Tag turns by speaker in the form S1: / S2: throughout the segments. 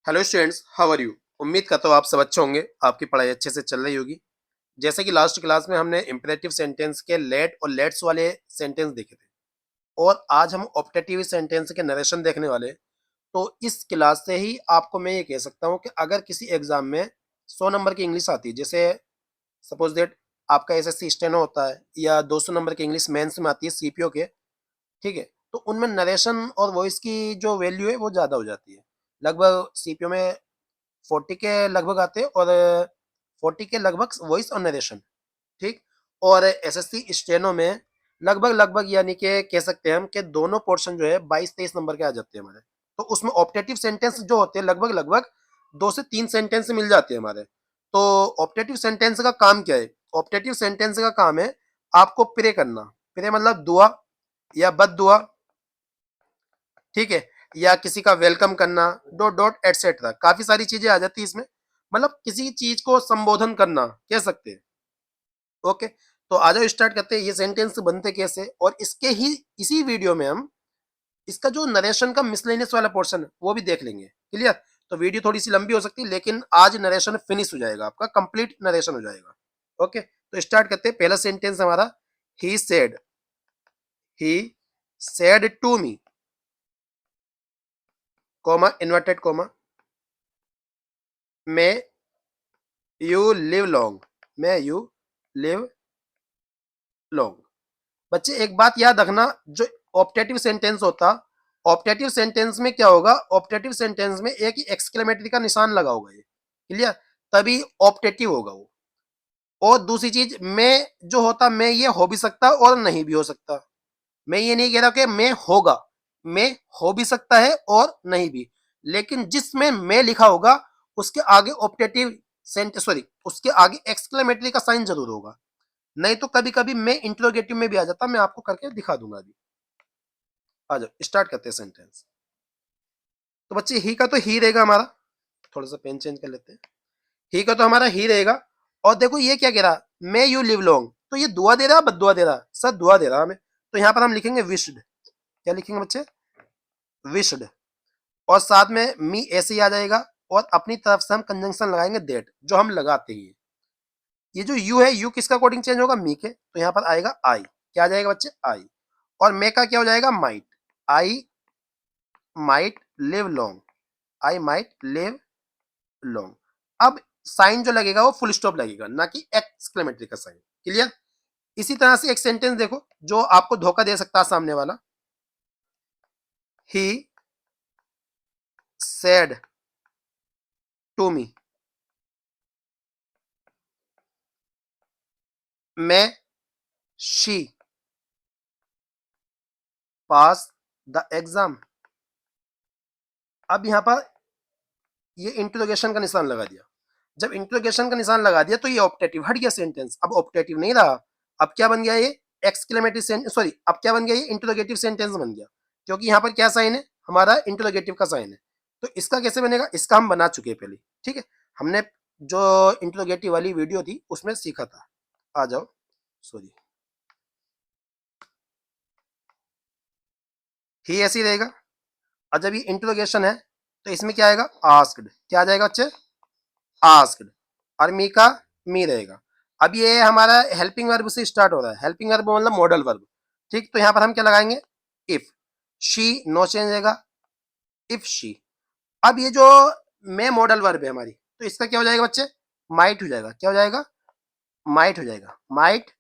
S1: Hello students, how are you. उम्मीद करता हूँ आप सब अच्छे होंगे, आपकी पढ़ाई अच्छे से चल रही होगी। जैसे कि लास्ट क्लास में हमने इंपेरेटिव सेंटेंस के लेट और लेट्स वाले सेंटेंस देखे थे, और आज हम ऑप्टेटिव सेंटेंस के नरेशन देखने वाले हैं। तो इस क्लास से ही आपको मैं ये कह सकता हूँ कि अगर किसी एग्जाम में 100 नंबर की इंग्लिश आती है, जैसे सपोज दैट आपका एसएससी स्टेनो होता है, या 200 नंबर की इंग्लिश मेंस में आती है सीपीओ के, ठीक है, तो उनमें नरेशन और वॉइस की जो वैल्यू है वो ज़्यादा हो जाती है। लगभग सीपीओ में 40 के लगभग आते हैं, और 40 के लगभग वॉइस और नरेशन, ठीक। और एसएससी स्टेनो में लगभग लगभग यानी कि कह सकते हैं हम कि दोनों पोर्शन जो है 22-23 नंबर के आ जाते हैं हमारे। तो उसमें ऑप्टेटिव सेंटेंस जो होते हैं लगभग लगभग 2 से 3 सेंटेंस मिल जाते हैं हमारे। तो ऑप्टेटिव सेंटेंस का काम क्या है? ऑप्टेटिव सेंटेंस का काम है आपको प्रे करना। प्रे मतलब दुआ या बद दुआ, ठीक है, या किसी का वेलकम करना, डॉट डॉट एटसेट्रा, काफी सारी चीजें आ जाती है इसमें। मतलब किसी चीज को संबोधन करना कह सकते हैं। ओके, तो आ जाओ स्टार्ट करते हैं ये सेंटेंस बनते कैसे, और इसके ही इसी वीडियो में हम इसका जो नरेशन का मिसलेनियस वाला पोर्शन है वो भी देख लेंगे। क्लियर? तो वीडियो थोड़ी सी लंबी हो सकती है, लेकिन आज नरेशन फिनिश हो जाएगा, आपका कंप्लीट नरेशन हो जाएगा। ओके, तो स्टार्ट करते हैं। पहला सेंटेंस हमारा, he said, he said to me, comma inverted comma, may you live long, may you live long. बच्चे एक बात याद रखना, जो ऑप्टेटिव सेंटेंस होता, ऑप्टेटिव सेंटेंस में क्या होगा, ऑप्टेटिव सेंटेंस में एक ही एक्सक्लेमेटरी का निशान लगा होगा, ये क्लियर, तभी ऑप्टेटिव होगा वो। और दूसरी चीज, मैं जो होता, मैं ये हो भी सकता और नहीं भी हो सकता। मैं ये नहीं कह रहा कि मैं होगा, मैं हो भी सकता है और नहीं भी, लेकिन जिसमें मैं लिखा होगा उसके आगे ऑप्टेटिव सेंट सॉरी उसके आगे एक्सक्लेमेटरी का साइन जरूर होगा। नहीं तो कभी कभी मैं इंट्रोगेटिव में भी आ जाता, मैं आपको करके दिखा दूंगा अभी। आ जाओ स्टार्ट करते हैं सेंटेंस। तो बच्चे ही का तो ही रहेगा हमारा, थोड़ा सा पेन चेंज कर लेते हैं। ही का तो हमारा ही रहेगा। और देखो ये क्या कह रहा, मे यू लिव लॉन्ग, तो ये दुआ दे रहा, बद दुआ दे रहा, सर दुआ दे रहा हमें। तो यहाँ पर हम लिखेंगे विश्ड। क्या लिखेंगे बच्चे? विश्ड। और साथ में मी ऐसे ही आ जाएगा, और अपनी तरफ से हम कंजंक्शन लगाएंगे दैट, जो हम लगाते ही। ये जो यू है, यू किसका अकॉर्डिंग चेंज होगा? मी के, तो यहाँ पर आएगा आई। क्या आ जाएगा बच्चे? आई। और मे का क्या हो जाएगा? Might. I might live long, I might live long. अब साइन जो लगेगा वो फुल स्टॉप लगेगा, ना कि एक्सक्लेमेटरी का साइन। क्लियर? इसी तरह से एक सेंटेंस देखो जो आपको धोखा दे सकता है सामने वाला, ही सेड टू मी, मैं शी पास द एग्जाम। अब यहां पर ये इंट्रोगेशन का निशान लगा दिया। जब इंट्रोगेशन का निशान लगा दिया तो ये ऑप्टेटिव हट गया सेंटेंस, अब ऑप्टेटिव नहीं रहा। अब क्या बन गया ये? एक्सक्लेमेटरी सेंटेंस, सॉरी, अब क्या बन गया ये? इंट्रोगेटिव सेंटेंस बन गया, क्योंकि यहाँ पर क्या साइन है? हमारा इंट्रोगेटिव का साइन है। तो इसका कैसे बनेगा? इसका हम बना चुके हैं पहले, ठीक है, हमने जो इंट्रोगेटिव वाली वीडियो थी उसमें सीखा था। आ जाओ, सॉरी, ही ऐसे ही रहेगा। और जब ये इंट्रोगेशन है तो इसमें क्या आएगा? आस्क्ड। क्या आ जाएगा बच्चे? आस्क्ड। और मी का मी रहेगा। अब ये हमारा हेल्पिंग वर्ब से स्टार्ट हो रहा है, हेल्पिंग वर्ब मतलब मॉडल वर्ब, ठीक। तो यहाँ पर हम क्या लगाएंगे? इफ। शी नो चेंज रहेगा, इफ शी। अब ये जो मे मॉडल वर्ब है हमारी, तो इसका क्या हो जाएगा बच्चे? माइट हो जाएगा। क्या हो जाएगा? माइट हो जाएगा। Might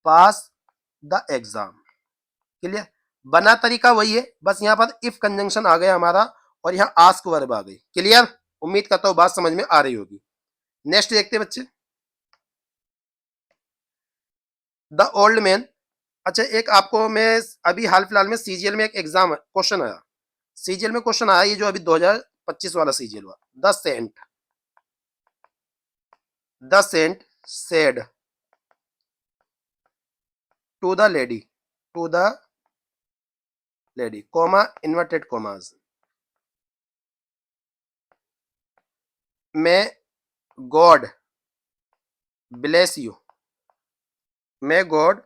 S1: pass the exam. Clear? बना तरीका वही है, बस यहाँ पर इफ कंजंक्शन आ गया हमारा, और यहाँ आस्क वर्ब आ गई। क्लियर? उम्मीद करता हूँ बात समझ में आ रही होगी। नेक्स्ट देखते हैं बच्चे, द ओल्ड मैन। अच्छा, एक आपको मैं अभी हाल फिलहाल में सीजीएल में एक एग्जाम क्वेश्चन आया, सीजीएल में क्वेश्चन आया, ये जो अभी 2025 वाला सीजीएल हुआ, the saint said to the lady, to the lady, comma inverted commas, may God bless you, may God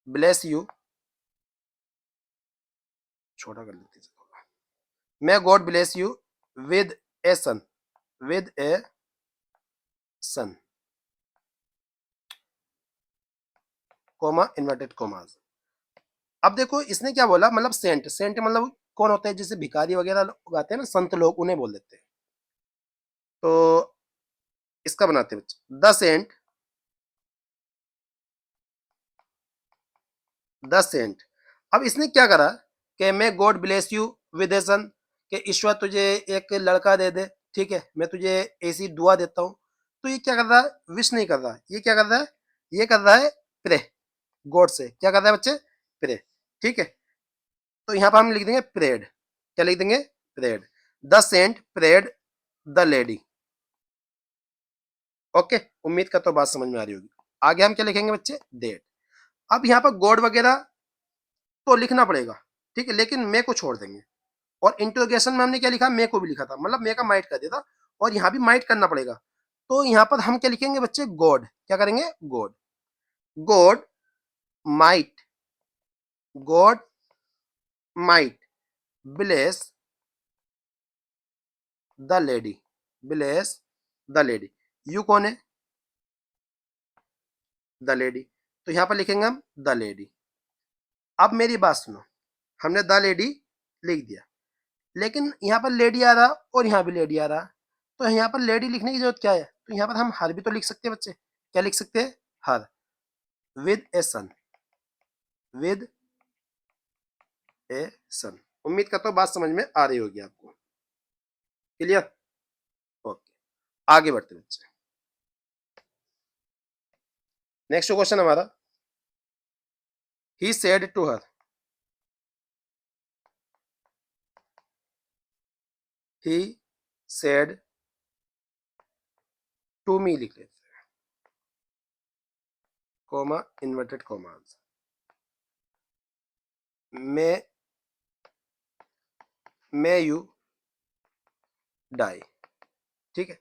S1: bless you, छोटा कर लेते हैं, may God bless you with a son, with a son, comma inverted commas. अब देखो इसने क्या बोला, मतलब सेंट, सेंट मतलब कौन होता है, जैसे भिखारी वगैरह लोग आते हैं ना, संत लोग, उन्हें बोल देते हैं। तो इसका बनाते हैं बच्चे, द सेंट, द सेंट। अब इसने क्या करा कि मैं God bless you with a सन, कि ईश्वर तुझे एक लड़का दे दे, ठीक है, मैं तुझे ऐसी दुआ देता हूँ। तो ये क्या कर रहा है, विश नहीं कर रहा, ये क्या कर रहा है, ये कर रहा है प्रे, गॉड से क्या कर रहा है बच्चे, प्रे, ठीक है। तो यहाँ पर हम लिख देंगे प्रेड, क्या लिख देंगे, prayed, the saint prayed the lady. Okay, उम्मीद का तो बात समझ में आ रही होगी। आगे हम क्या लिखेंगे बच्चे, देट। अब यहाँ पर गॉड वगैरह तो लिखना पड़ेगा, ठीक है, लेकिन मे को छोड़ देंगे। और इंट्रोगेशन में हमने क्या लिखा, मे को भी लिखा था, मतलब मे का माइट कर दिया था, और यहाँ भी माइट करना पड़ेगा। तो यहाँ पर हम क्या लिखेंगे बच्चे, गॉड, क्या करेंगे, God, God might, God might bless the lady, bless the lady. You कौन है, द लेडी, तो यहाँ पर लिखेंगे हम द लेडी। अब मेरी बात सुनो, हमने द लेडी लिख दिया, लेकिन यहाँ पर लेडी आ रहा और यहाँ भी लेडी आ रहा, तो यहाँ पर लेडी लिखने की जरूरत क्या है, तो यहाँ पर हम हर भी तो लिख सकते हैं बच्चे, क्या लिख सकते हैं, हर, with a son, with a सन। उम्मीद करता हूँ बात समझ में आ रही होगी आपको, क्लियर, ओके, आगे बढ़ते बच्चे। नेक्स्ट क्वेश्चन हमारा, he said to her, he said to me लिख लेते हैं, comma inverted commas, may you die, ठीक है,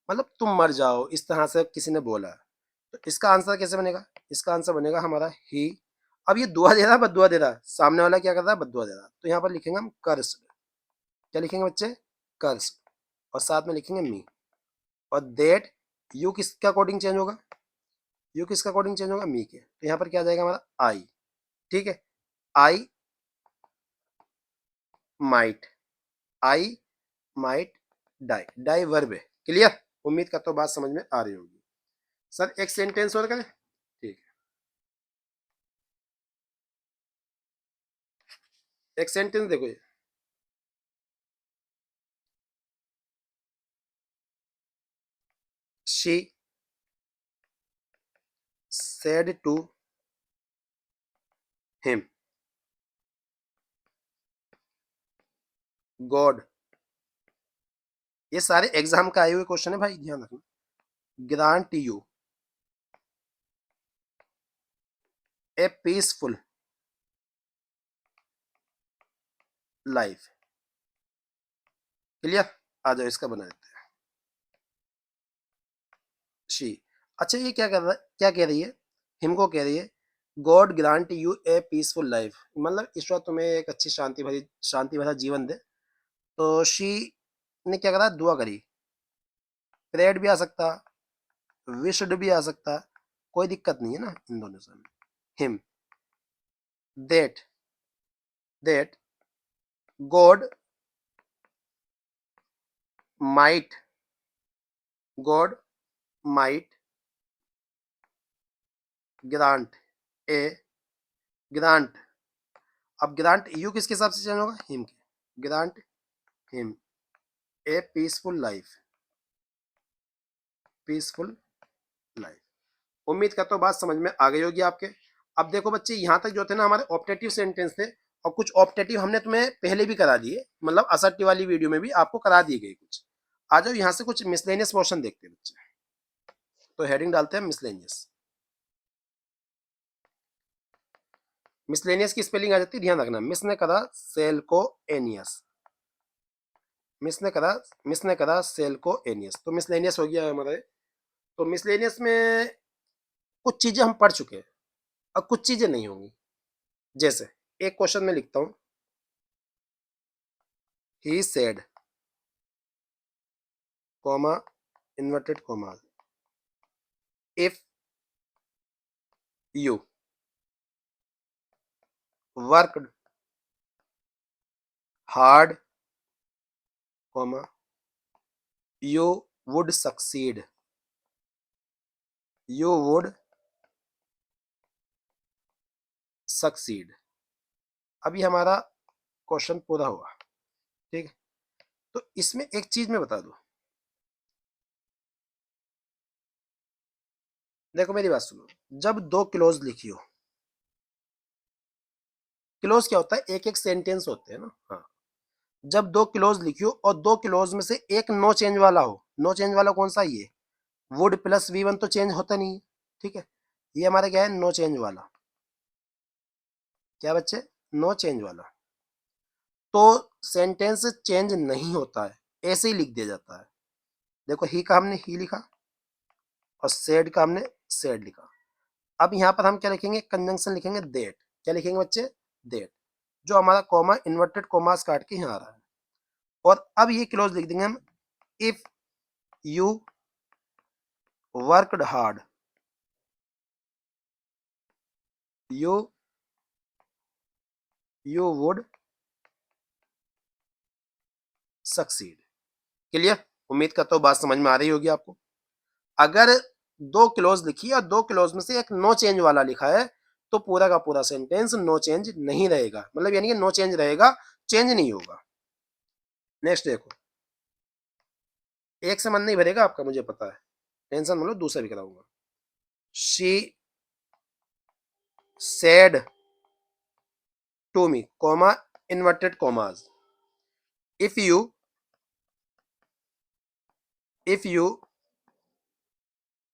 S1: मतलब तुम मर जाओ, इस तरह से किसी ने बोला। तो इसका आंसर कैसे बनेगा, इसका आंसर बनेगा हमारा ही। अब ये दुआ दे रहा है, बदुआ दे रहा है, सामने वाला क्या कर रहा है, बदुआ दे रहा है, तो यहाँ पर लिखेंगे हम कर्स, क्या लिखेंगे बच्चे, कर्स, और साथ में लिखेंगे मी, और देट, यू किसके अकॉर्डिंग चेंज होगा, यू किसके अकॉर्डिंग चेंज होगा, मी के, तो यहाँ पर क्या आ जाएगा हमारा आई, ठीक है, I might, I might die, die verb है, क्लियर, उम्मीद करता हूँ बात समझ में आ रही होगी। सर एक सेंटेंस और करें, ठीक है, एक सेंटेंस देखो ये, she said to him, God, ये सारे एग्जाम का आए हुए क्वेश्चन है भाई, ध्यान रखना, grant you a peaceful life, clear, आ जाओ इसका बना देते हैं, शी, अच्छा ये क्या कर रहा है, क्या कह रही है, हिम को कह रही है, God grant you a peaceful life, मतलब ईश्वर तुम्हें एक अच्छी शांति भरा जीवन दे। तो शी ने क्या करा, दुआ करी, प्रेड भी आ सकता, विश्ड भी आ सकता, कोई दिक्कत नहीं है ना इन दोनों से। Him, that, that God might, God might grant a, grant, अब ग्रांट यू किसके हिसाब से चेंज होगा, हिम के, grant him a peaceful life, peaceful life. उम्मीद करता हूँ बात समझ में आ गई होगी आपके। अब देखो बच्चे, यहाँ तक जो थे ना हमारे ऑप्टेटिव सेंटेंस थे, और कुछ ऑप्टेटिव हमने तुम्हें पहले भी करा दिए, मतलब असर्टिव वाली वीडियो में भी आपको करा दिए गए कुछ। आ जाओ यहाँ से कुछ मिसलेनियस पोर्शन देखते हैं बच्चे, तो हेडिंग डालते हैं मिसलेनियस। मिसलेनियस की स्पेलिंग आ जाती है, ध्यान रखना, मिस ने करा सेल को एनियस, मिस ने करा सेल को एनियस, तो मिसलेनियस हो गया हमारे। तो मिसलेनियस में कुछ चीजें हम पढ़ चुके हैं, और कुछ चीजें नहीं होंगी। जैसे एक क्वेश्चन में लिखता हूं, he said, comma inverted commas, if you worked hard, comma you would succeed, you would succeed। अभी हमारा क्वेश्चन पूरा हुआ, ठीक है। तो इसमें एक चीज मैं बता दूं, देखो मेरी बात सुनो, जब दो क्लोज लिखी हो, क्लोज क्या होता है, एक एक सेंटेंस होते हैं ना, हाँ। जब दो क्लोज लिखी हो और दो क्लोज में से एक नो चेंज वाला हो, नो चेंज वाला कौन सा, ये वुड प्लस V1 तो चेंज होता नहीं है, ठीक है। ये हमारा क्या है, नो चेंज वाला, क्या बच्चे, नो चेंज वाला। तो सेंटेंस चेंज नहीं होता है, ऐसे ही लिख दिया जाता है। देखो ही का हमने ही लिखा और सेड का हमने सेड लिखा। अब यहाँ पर हम क्या लिखेंगे, कंजंक्शन लिखेंगे देट। क्या लिखेंगे बच्चे, देट, जो हमारा कॉमा इन्वर्टेड कॉमास काट के यहाँ आ रहा है। और अब ये क्लोज लिख देंगे हम, if you worked hard, you would succeed. Clear, उम्मीद करता हूँ बात समझ में आ रही होगी आपको। अगर दो क्लोज लिखी और दो क्लोज में से एक नो चेंज वाला लिखा है, तो पूरा का पूरा सेंटेंस नो चेंज नहीं रहेगा, मतलब यानी कि नो चेंज रहेगा, चेंज नहीं होगा। नेक्स्ट देखो, एक से मन नहीं भरेगा आपका, मुझे पता है, टेंशन मतलब दूसरा भी कराऊंगा। She said to me, comma inverted commas, if you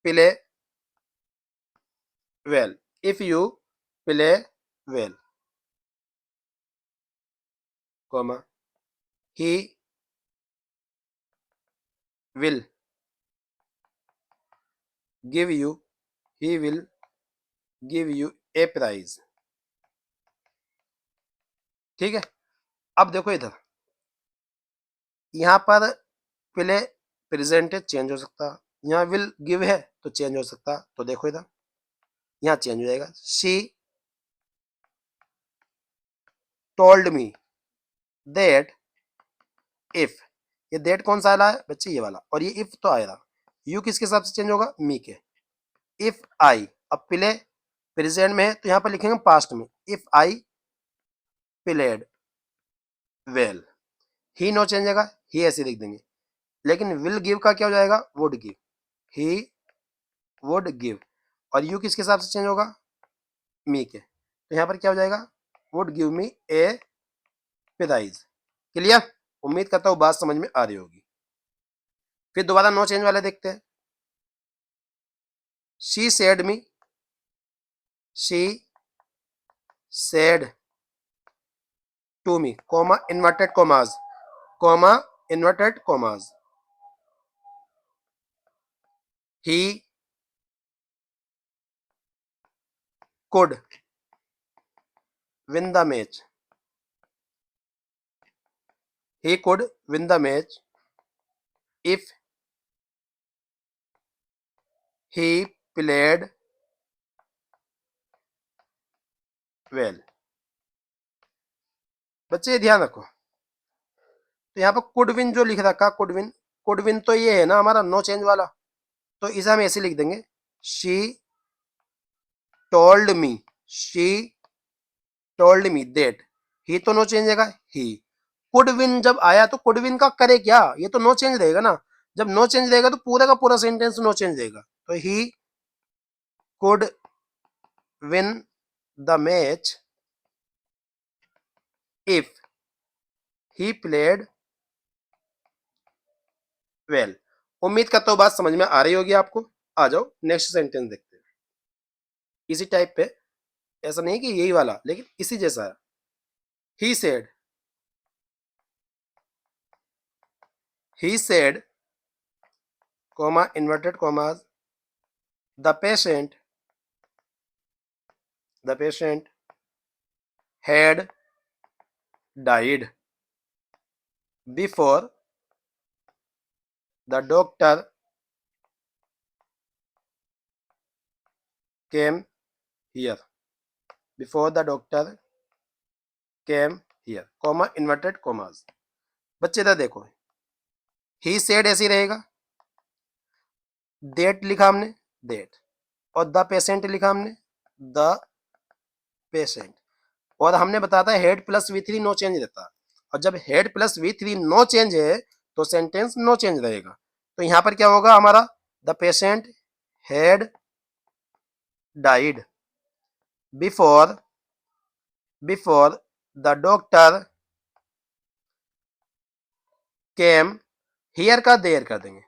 S1: play well, if you play well, comma he will give you, he will give you a prize। ठीक है। अब देखो इधर, यहाँ पर प्ले प्रेजेंट चेंज हो सकता, यहाँ विल गिव है तो चेंज हो सकता। तो देखो इधर, यहाँ चेंज हो जाएगा, she told me that if, ये दैट कौन सा आया है बच्चे, ये वाला, और ये इफ तो आएगा, यू किसके हिसाब से चेंज होगा, मी के। इफ आई, अब प्ले प्रेजेंट में है तो यहाँ पर लिखेंगे पास्ट में, if I played well, he no change आएगा, ही ऐसे लिख देंगे। लेकिन विल गिव का क्या हो जाएगा, would give, he would give, और यू किसके हिसाब से चेंज होगा, मी के। तो यहाँ पर क्या हो जाएगा, would give me a prize. Clear, उम्मीद करता हूँ बात समझ में आ रही होगी। फिर दोबारा नो चेंज वाले देखते हैं। She said me, she said to me, comma inverted commas, comma inverted commas, he could win the match, he could win the match if he played well। बच्चे ध्यान रखो, तो यहाँ पर कुड विन जो लिख रखा, कुड विन तो ये है ना हमारा नो चेंज वाला, तो इसे हम ऐसे लिख देंगे, she told me, she told me that, he तो नो चेंज रहेगा, ही कुड विन जब आया तो कुड विन का करे क्या, ये तो नो चेंज रहेगा ना। जब नो चेंज रहेगा तो पूरा का पूरा सेंटेंस नो चेंज रहेगा। तो he could win the match if he played well. उम्मीद करता हूँ बात समझ में आ रही होगी आपको। आ जाओ नेक्स्ट सेंटेंस देखते हैं, इसी टाइप पे, ऐसा नहीं कि यही वाला, लेकिन इसी जैसा है। He said, he said, comma inverted commas, the patient had died before the doctor came here, before the doctor came here, comma inverted commas. बच्चे इधर देखो, ही सेड ऐसे ही रहेगा, डेट लिखा हमने, डेट, और द पेशेंट लिखा हमने, द पेशेंट, और हमने बताया था head plus V three no change रहता है, और जब head plus V three no change है तो सेंटेंस नो चेंज रहेगा। तो यहां पर क्या होगा हमारा, the patient head died before before the doctor came here का देयर कर देंगे,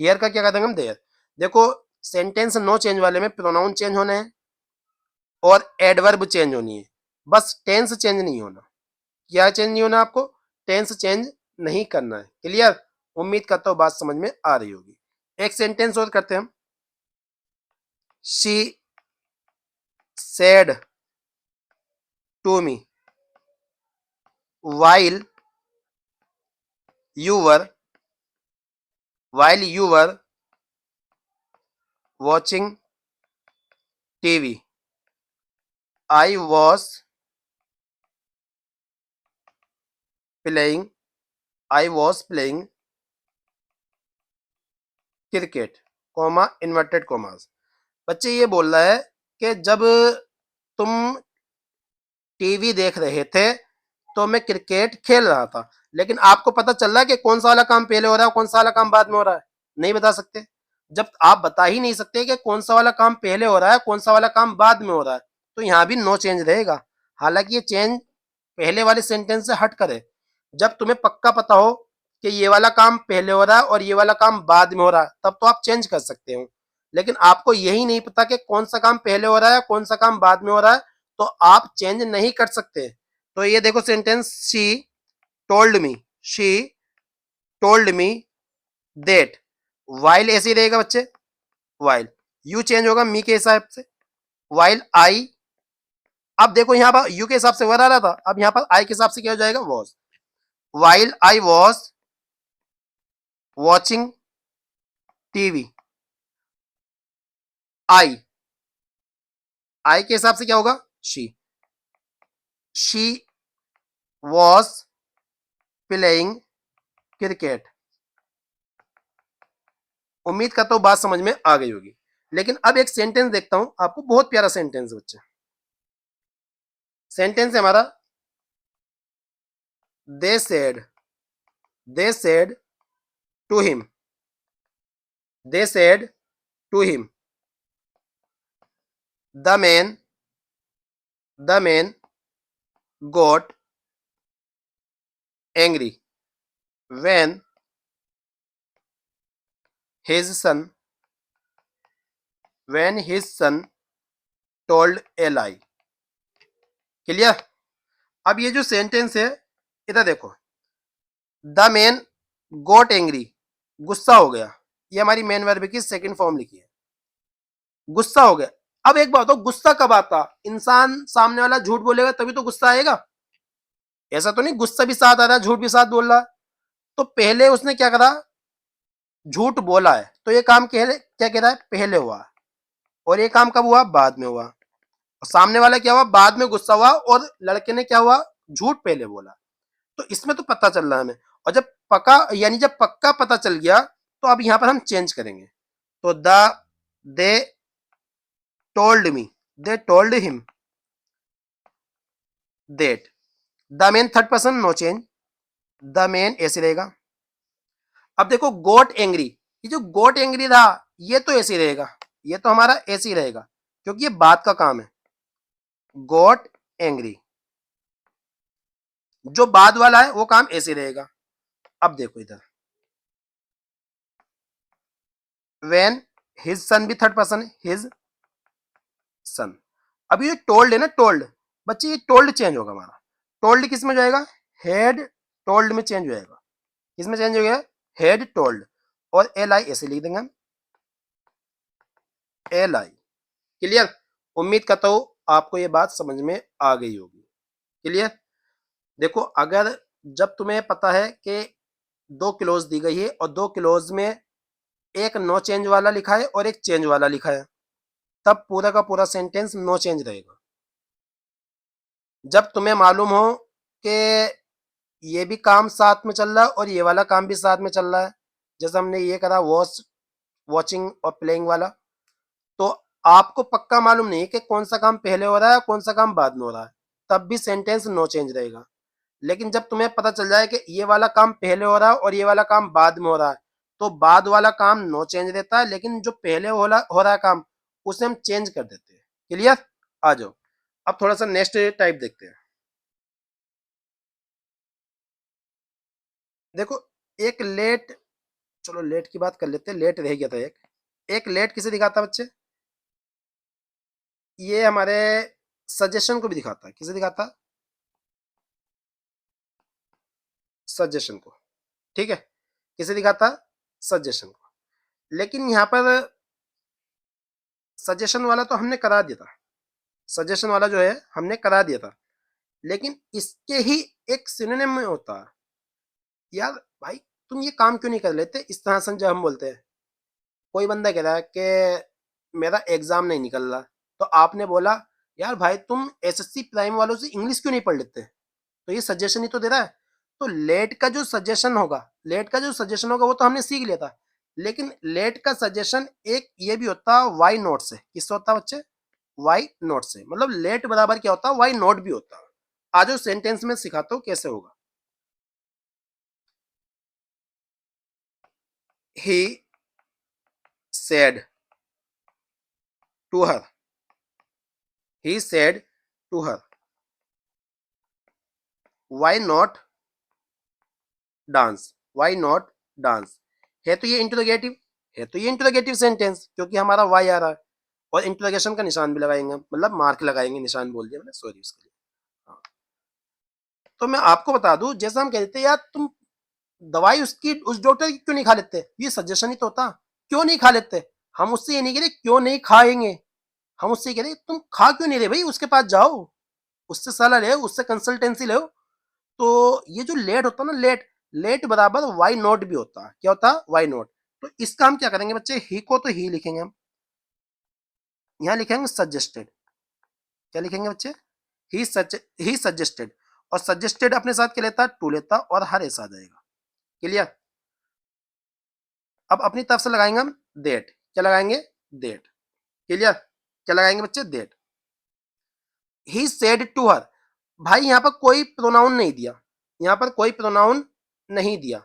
S1: हियर का क्या कर देंगे हम, देयर। देखो सेंटेंस नो चेंज वाले में प्रोनाउन चेंज होने हैं और एडवर्ब चेंज होनी है, बस टेंस चेंज नहीं होना। क्या चेंज नहीं होना आपको, टेंस चेंज नहीं करना है। क्लियर, उम्मीद करता हूँ बात समझ में आ रही होगी। एक सेंटेंस और करते हैं हम, she said to me while you were while you were watching TV, I was playing I was playing cricket, comma inverted commas. बच्चे ये बोल रहा है कि जब तुम टीवी देख रहे थे तो मैं क्रिकेट खेल रहा था, लेकिन आपको पता चल रहा है कि कौन सा वाला काम पहले हो रहा है कौन सा वाला काम बाद में हो रहा है, नहीं बता सकते। जब आप बता ही नहीं सकते कि कौन सा वाला काम पहले हो रहा है कौन सा वाला काम बाद में हो रहा है, तो यहाँ भी नो चेंज रहेगा। हालांकि ये चेंज पहले वाले सेंटेंस से हट कर है। जब तुम्हें पक्का पता हो कि ये वाला काम पहले हो रहा है और ये वाला काम बाद में हो रहा है, तब तो आप चेंज कर सकते हो। लेकिन आपको यही नहीं पता कि कौन सा काम पहले हो रहा है कौन सा काम बाद में हो रहा है, तो आप चेंज नहीं कर सकते। तो ये देखो sentence, told me she told me that, while ऐसे ही रहेगा बच्चे, वाइल, यू चेंज होगा मी के हिसाब से, वाइल आई, अब देखो यहां पर यू के हिसाब से वर आ रहा था, अब यहां पर आई के हिसाब से क्या हो जाएगा, was, while I was watching TV, I, I के हिसाब से क्या होगा, शी वॉज प्लेइंग क्रिकेट। उम्मीद करता हूं बात समझ में आ गई होगी। लेकिन अब एक सेंटेंस देखता हूं आपको, बहुत प्यारा सेंटेंस बच्चे, सेंटेंस है हमारा, they said they said to him they said to him the man got angry when his son told a lie। Clear, अब ये जो सेंटेंस है इधर देखो, द मैन गोट एंग्री, गुस्सा हो गया, ये हमारी मेन वर्ब की सेकंड फॉर्म लिखी है, गुस्सा हो गया। अब एक बात हो, गुस्सा कब आता, इंसान सामने वाला झूठ बोलेगा तभी तो गुस्सा आएगा, ऐसा तो नहीं गुस्सा भी साथ आ रहा है झूठ भी साथ बोल रहा है। तो पहले उसने क्या करा, झूठ बोला है, तो ये काम क्या कह रहा है, पहले हुआ, और ये काम कब हुआ, बाद में हुआ। और सामने वाला क्या हुआ, बाद में गुस्सा हुआ, और लड़के ने क्या हुआ, झूठ पहले बोला। तो इसमें तो पता चल रहा है हमें, और जब पक्का यानी जब पक्का पता चल गया तो अब यहां पर हम चेंज करेंगे। तो they told me they told him that, the man third person no change, the man ऐसे रहेगा। अब देखो गोट एंग्री, ये जो गोट एंग्री था ये तो ऐसे रहेगा, ये तो हमारा ऐसे ही रहेगा क्योंकि ये बात का काम है, गोट एंग्री, जो बाद वाला है वो काम ऐसे रहेगा। अब देखो इधर, वेन हिज सन भी थर्ड पर्सन है, हिज सन। अभी ये टोल्ड है ना, टोल्ड, बच्चे ये टोल्ड चेंज होगा हमारा, टोल्ड किस में जाएगा, हेड टोल्ड में चेंज हो जाएगा, किसमें चेंज हो गया, हेड टोल्ड, और एल आई ऐसे लिख देंगे हम, एल आई। क्लियर, उम्मीद करता हूं आपको ये बात समझ में आ गई होगी। क्लियर, देखो अगर जब तुम्हें पता है कि दो क्लोज दी गई है और दो क्लोज में एक नो चेंज वाला लिखा है और एक चेंज वाला लिखा है, तब पूरा का पूरा सेंटेंस नो चेंज रहेगा। जब तुम्हें मालूम हो कि ये भी काम साथ में चल रहा है और ये वाला काम भी साथ में चल रहा है, जैसे हमने ये करा वॉच, वॉचिंग और प्लेइंग वाला, तो आपको पक्का मालूम नहीं है कि कौन सा काम पहले हो रहा है कौन सा काम बाद में हो रहा है, तब भी सेंटेंस नो चेंज रहेगा। लेकिन जब तुम्हें पता चल जाए कि ये वाला काम पहले हो रहा है और ये वाला काम बाद में हो रहा है, तो बाद वाला काम नो चेंज रहता है, लेकिन जो पहले हो रहा है काम, उसे हम चेंज कर देते हैं। क्लियर? आ जाओ, अब थोड़ा सा नेक्स्ट टाइप देखते हैं। देखो, एक लेट, चलो लेट की बात कर लेते हैं, लेट रह गया था एक। एक लेट किसे दिखाता है बच्चे? ये हमारे सजेशन को भी दिखाता है। किसे दिखाता है? सजेशन को। ठीक है, किसे दिखाता है? सजेशन को। लेकिन यहाँ पर सजेशन वाला तो हमने करा दिया था, सजेशन वाला जो है हमने करा दिया था, लेकिन इसके ही एक सिनोनिम में होता है। यार भाई, तुम ये काम क्यों नहीं कर लेते इस तरह से, जब हम बोलते हैं कोई बंदा कह रहा है कि मेरा एग्जाम नहीं निकल रहा, तो आपने बोला यार भाई तुम एसएससी प्राइम वालों से इंग्लिश क्यों नहीं पढ़ लेते, तो ये सजेशन ही तो दे रहा है। तो लेट का जो सजेशन होगा, लेट का जो सजेशन होगा वो तो हमने सीख लिया था, लेकिन लेट का सजेशन एक ये भी होता है वाई नॉट से। किससे होता है बच्चे? वाई नॉट से। मतलब लेट बराबर क्या होता है? वाई नॉट भी होता है। आज उस सेंटेंस में सिखाता हूँ कैसे होगा। He said to her, he said to her, why not dance, why not dance. है तो ये इंटरोगेटिव, है तो ये इंटरोगेटिव सेंटेंस, क्योंकि हमारा वाई आ रहा है, और इंटरोगेशन का निशान भी लगाएंगे, मतलब मार्क लगाएंगे, निशान बोल दिया मैंने, सॉरी उसके लिए। हाँ। तो मैं आपको बता दूं, जैसा हम कहते हैं यार तुम दवाई उसकी उस डॉक्टर की क्यों नहीं खा लेते, ये सजेशन ही तो होता। क्यों नहीं खा लेते? हम उससे ये नहीं कह रहे क्यों नहीं खाएंगे, हम उससे कह रहे तुम खा क्यों नहीं रहे भाई, उसके पास जाओ, उससे सलाह ले, उससे कंसल्टेंसी लो। तो ये जो लेट होता है ना, लेट, लेट बराबर वाई नॉट भी होता है। क्या होता है? Why not. तो इसका हम क्या करेंगे बच्चे, ही को तो ही लिखेंगे हम, यहाँ लिखेंगे सजेस्टेड। क्या लिखेंगे बच्चे? ही सच, ही सजेस्टेड। और सजेस्टेड अपने साथ क्या लेता है? टू लेता, और हर ऐसा आ जाएगा। क्लियर? अब अपनी तरफ से लगाएंगे हम देट। क्या लगाएंगे? देट। क्लियर? क्या लगाएंगे बच्चे? That. He said to her, भाई यहाँ पर कोई प्रोनाउन नहीं दिया, यहाँ पर कोई प्रोनाउन नहीं दिया,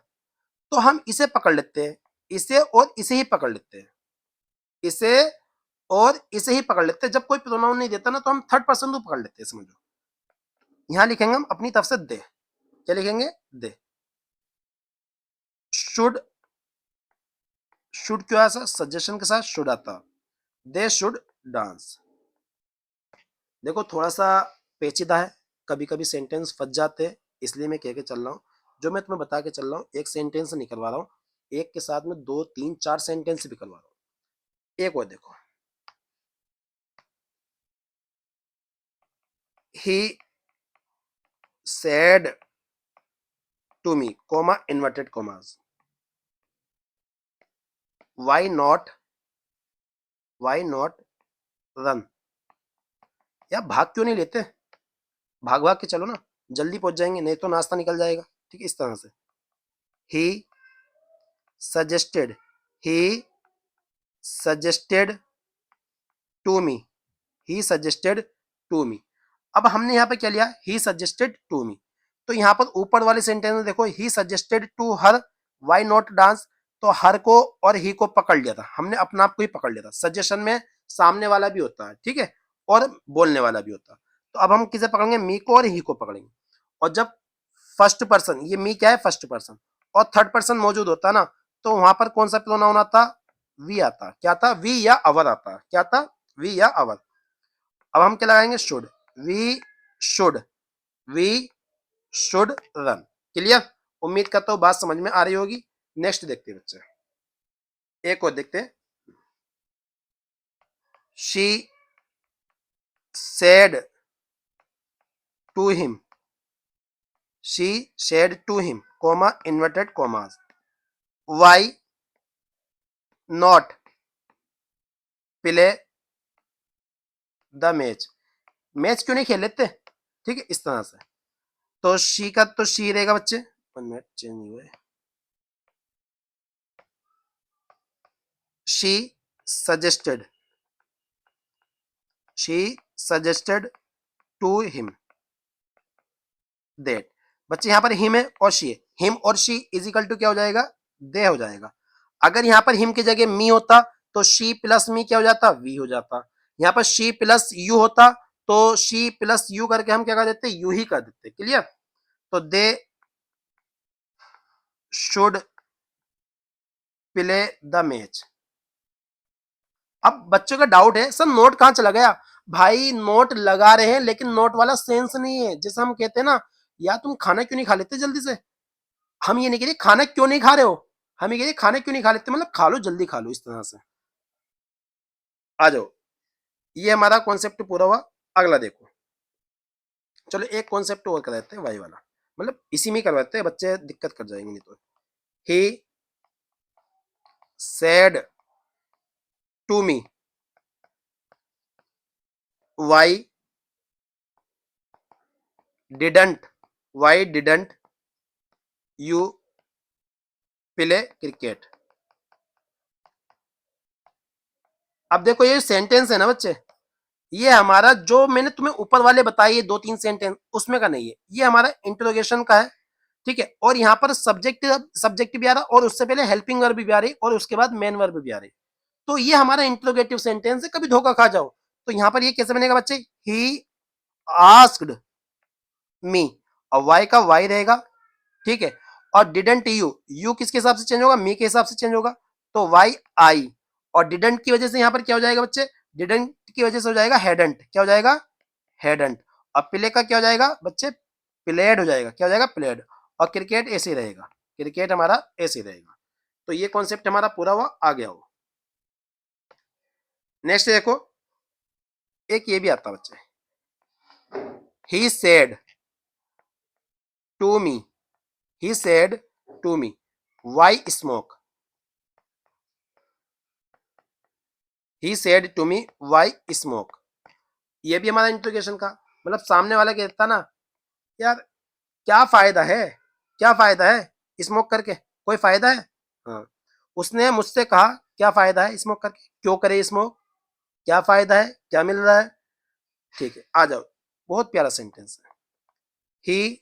S1: तो हम इसे पकड़ लेते हैं, इसे और इसे ही पकड़ लेते हैं, इसे और इसे ही पकड़ लेते हैं। जब कोई प्रोनाउन नहीं देता ना, तो हम थर्ड पर्सन को पकड़ लेते हैं, समझो। यहां लिखेंगे हम अपनी तरफ से दे। क्या लिखेंगे? दे। शुड, शुड क्यों आया? सजेशन के साथ शुड आता, दे शुड डांस। देखो थोड़ा सा पेचीदा है, कभी कभी सेंटेंस फंस जाते हैं, इसलिए मैं कह के चल रहा हूँ। जो मैं तुम्हें बता के चल रहा हूँ, एक सेंटेंस नहीं करवा रहा हूँ, एक के साथ में दो तीन चार सेंटेंस भी करवा रहा हूँ। एक और देखो, he said to me, comma inverted commas, why not, why not run. या भाग क्यों नहीं लेते? भाग भाग के चलो ना, जल्दी पहुंच जाएंगे, नहीं तो नाश्ता निकल जाएगा। ठीक है, इस तरह से। He suggested, he suggested to me, he suggested to me. अब हमने यहाँ पे क्या लिया? He suggested to me. तो यहाँ पर ऊपर वाले सेंटेंस में देखो, he suggested to her why not dance, तो हर को और ही को पकड़ लिया था हमने, अपने आप को ही पकड़ लिया था। सजेशन में सामने वाला भी होता है, ठीक है, और बोलने वाला भी होता है। तो अब हम किसे पकड़ेंगे? मी को और ही को पकड़ेंगे। और जब फर्स्ट पर्सन, ये मी क्या है? फर्स्ट पर्सन, और थर्ड पर्सन मौजूद होता ना, तो वहां पर कौन सा प्रोनाउन आता? वी आता। क्या आता? वी या अवर आता। क्या आता? वी या अवर। अब हम क्या लगाएंगे? Should. We should, we should run. Clear? उम्मीद करता हूँ बात समझ में आ रही होगी। नेक्स्ट देखते हैं बच्चे, एक और देखते हैं। She said to him, she said to him, comma inverted commas, why not play the match, match क्यों नहीं खेल लेते, ठीक है, इस तरह से। तो शी का तो शी रहेगा बच्चे, 1 मिनट चेंज नहीं हुए, she suggested, she suggested to him that, बच्चे यहाँ पर हिम है और शी है, हिम और शी इज इक्वल टू क्या हो जाएगा, दे हो जाएगा। अगर यहाँ पर हिम की जगह मी होता तो शी प्लस मी क्या हो जाता, वी हो जाता। यहाँ पर शी प्लस यू होता तो शी प्लस यू करके हम क्या कर देते, यू ही कर देते, क्लियर। तो they should play the match. अब बच्चों का डाउट है सर नोट कहाँ चला गया, भाई नोट लगा रहे हैं लेकिन नोट वाला सेंस नहीं है, जैसे हम कहते हैं ना, या तुम खाना क्यों नहीं खा लेते जल्दी से, हम ये नहीं कह रहे खाना क्यों नहीं खा रहे हो, हम ये कह रहे खाना क्यों नहीं खा लेते, मतलब खा लो जल्दी खा लो, इस तरह से। आ जाओ, ये हमारा कॉन्सेप्ट पूरा हुआ। अगला देखो, चलो एक कॉन्सेप्ट और कराते हैं वाई वाला, मतलब इसी में करवाते हैं, बच्चे दिक्कत कर जाएंगे नहीं तो। He said to me why didn't, why didn't you play cricket. अब देखो ये सेंटेंस है ना बच्चे, ये हमारा जो मैंने तुम्हें ऊपर वाले बताए 2-3 सेंटेंस उसमें का नहीं है, ये हमारा इंट्रोगेशन का है, ठीक है। और यहाँ पर सब्जेक्ट भी आ रहा और उससे पहले हेल्पिंग वर्ब भी आ रही और उसके बाद मेन वर्ब भी आ रही, तो ये हमारा इंट्रोगेटिव सेंटेंस है, कभी धोखा खा जाओ। तो यहाँ पर ये कैसे बनेगा बच्चे, ही आस्क्ड मी, और वाई का वाई रहेगा, ठीक है। और डिडंट यू, यू किसके हिसाब से चेंज होगा, मी के हिसाब से चेंज होगा, तो वाई आई, और डिडंट की वजह से यहाँ पर क्या हो जाएगा बच्चे, डिडंट की वजह से हो जाएगा हेडंट, क्या हो जाएगा, हेडंट। और प्ले का क्या हो जाएगा बच्चे, प्लेड हो जाएगा, क्या हो जाएगा, प्लेड। और क्रिकेट ऐसे ही रहेगा, क्रिकेट हमारा ऐसे ही रहेगा। तो ये कॉन्सेप्ट हमारा पूरा हुआ, आ गया हो। नेक्स्ट देखो, एक ये भी आता बच्चे, he said to me, he said to me why smoke, he said to me why smoke, ये भी हमारा इंट्रोगेशन का, मतलब सामने वाला कहता ना, यार क्या फायदा है, क्या फायदा है स्मोक करके, कोई फायदा है, हाँ। उसने मुझसे कहा क्या फायदा है स्मोक करके, क्यों करे स्मोक, क्या फायदा है, क्या मिल रहा है, ठीक है। आ जाओ, बहुत प्यारा सेंटेंस है, he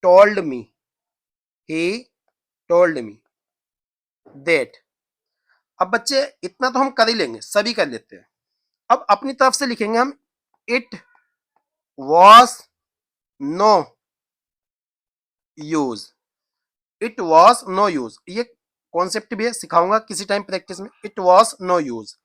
S1: told me, he told me that. अब बच्चे इतना तो हम कर ही लेंगे, सभी कर लेते हैं। अब अपनी तरफ से लिखेंगे हम, it was no use, it was no use, ये कॉन्सेप्ट भी है, सिखाऊंगा किसी टाइम प्रैक्टिस में, इट वॉज नो यूज।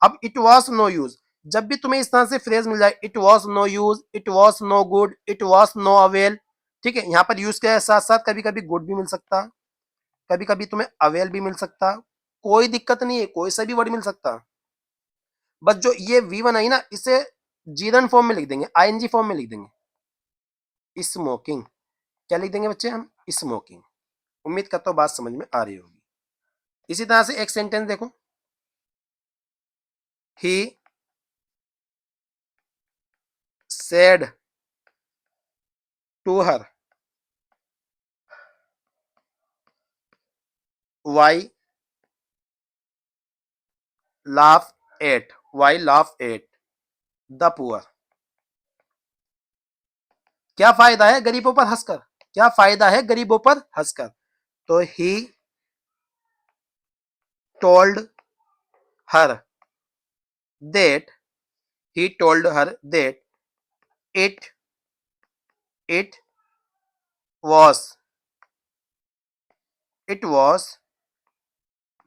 S1: अब इट वॉज नो यूज, जब भी तुम्हें इस तरह से फ्रेज मिल जाए, it was no use, it was no good, it was no avail, ठीक है। यहाँ पर यूज के साथ साथ कभी कभी गुड भी मिल सकता, कभी कभी तुम्हें अवेल भी मिल सकता, कोई दिक्कत नहीं है, कोई सा भी वर्ड मिल सकता। बस जो ये V1 आई ना, इसे जीरन फॉर्म में लिख देंगे, आईएनजी फॉर्म में लिख देंगे, स्मोकिंग, क्या लिख देंगे बच्चे हम, स्मोकिंग। उम्मीद करता हूँ बात समझ में आ रही होगी। इसी तरह से एक सेंटेंस देखो, he said to her why laugh at, why laugh at the poor. क्या फायदा है गरीबों पर हंसकर, क्या फायदा है गरीबों पर हंसकर, तो he told her that, he told her that it it was it was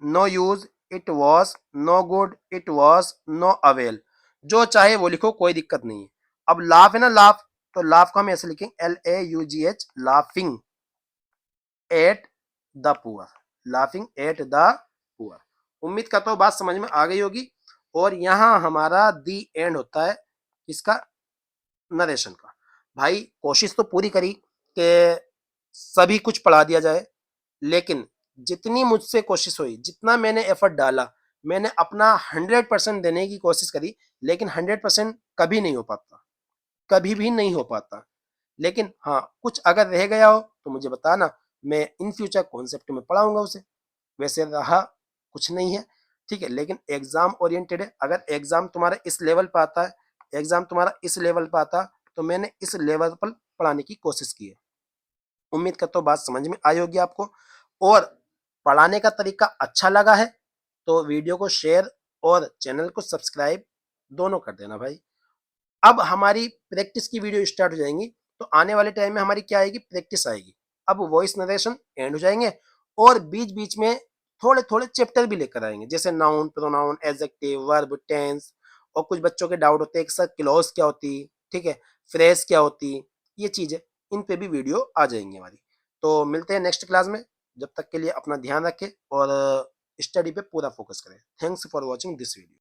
S1: no use, it was no good, it was no avail, जो चाहे वो लिखो, कोई दिक्कत नहीं है। अब लाफ है ना, लाफ, तो लाफ को हम ऐसे लिखेंगे LAUGH, laughing at the poor, laughing at the poor. उम्मीद करता हूँ बात समझ में आ गई होगी। और यहाँ हमारा दी एंड होता है इसका, नरेशन का। भाई कोशिश तो पूरी करी कि सभी कुछ पढ़ा दिया जाए, लेकिन जितनी मुझसे कोशिश हुई, जितना मैंने एफर्ट डाला, मैंने अपना 100% देने की कोशिश करी, लेकिन 100% कभी नहीं हो पाता, कभी भी नहीं हो पाता। लेकिन हाँ, कुछ अगर रह गया हो तो मुझे बताना, मैं इन फ्यूचर कॉन्सेप्ट में पढ़ाऊँगा उसे। वैसे रहा कुछ नहीं है, ठीक है, लेकिन एग्ज़ाम ओरिएंटेड है। अगर एग्ज़ाम तुम्हारा इस लेवल पे आता है, एग्ज़ाम तुम्हारा इस लेवल पे आता, तो मैंने इस लेवल पर पढ़ाने की कोशिश की है। उम्मीद करता हूँ बात समझ में आई होगी आपको, और पढ़ाने का तरीका अच्छा लगा है तो वीडियो को शेयर और चैनल को सब्सक्राइब दोनों कर देना भाई। अब हमारी प्रैक्टिस की वीडियो स्टार्ट हो जाएंगी, तो आने वाले टाइम में हमारी क्या आएगी, प्रैक्टिस आएगी। अब वॉइस नरेशन एंड हो जाएंगे, और बीच बीच में थोड़े थोड़े चैप्टर भी लेकर आएंगे, जैसे noun, pronoun, adjective, verb, tense. और कुछ बच्चों के डाउट होते हैं कि सर क्लॉज क्या होती, ठीक है, फ्रेज क्या होती, ये चीजें, इन पे भी वीडियो आ जाएंगी हमारी। तो मिलते हैं नेक्स्ट क्लास में। जब तक के लिए अपना ध्यान रखें और स्टडी पे पूरा फोकस करें। Thanks for watching this video.